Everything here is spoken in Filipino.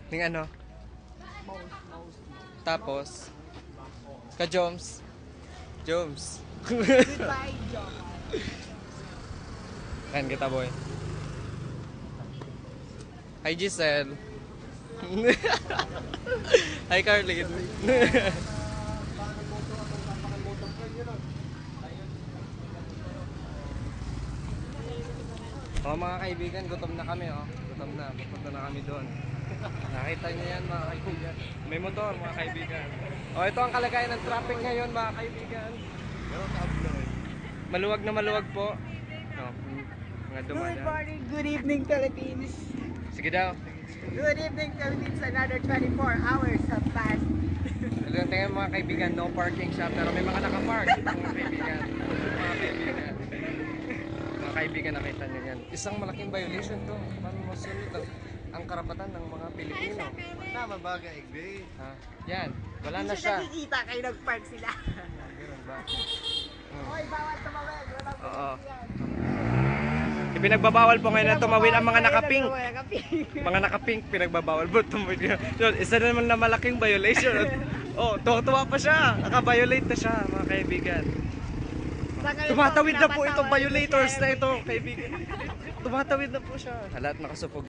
Ning ano? Tapos, ka-Joms. Joms. Goodbye, John. Kan kita, boy. Hi, Giselle. Hi, Carlin. Mga kaibigan, gutom na kami, oh. Gutom na. Pupunta na kami doon. Nakita niyo yan, mga kaibigan. May motor, mga kaibigan. Oh, ito ang kalagayan ng traffic ngayon, mga kaibigan. Maluwag na maluwag po. Oh, mga Good dumadaan. morning, good evening, Philippines. Sige daw. Good evening, Philippines. Another 24 hours have passed. Alam tingnan mga kaibigan, no parking siya pero may mga nakapark mga kaibigan. Mga kaibigan. Mga kaibigan, nakita niyo yan. Isang malaking violation to. Paano masunod ang karapatan ng mga Pilipino? Tama ba ka, Igbe? Ha? Yan, wala Hindi na siya. nakikita kayo nag-park sila. Ganun ba? Hoy, bawat tumawid. Walang Oo. yan. Ipinagbabawal po ngayon na tumawid ang mga nakapink. Nakapink. Mga nakapink, pinagbabawal po tumawid. Yun, isa na naman na malaking violation. Oh, tuwa pa siya. Naka-violate na siya, mga kaibigan. Tumatawid na po itong violators na ito, kaibigan. Tumatawid na po siya. Lahat nakasupog.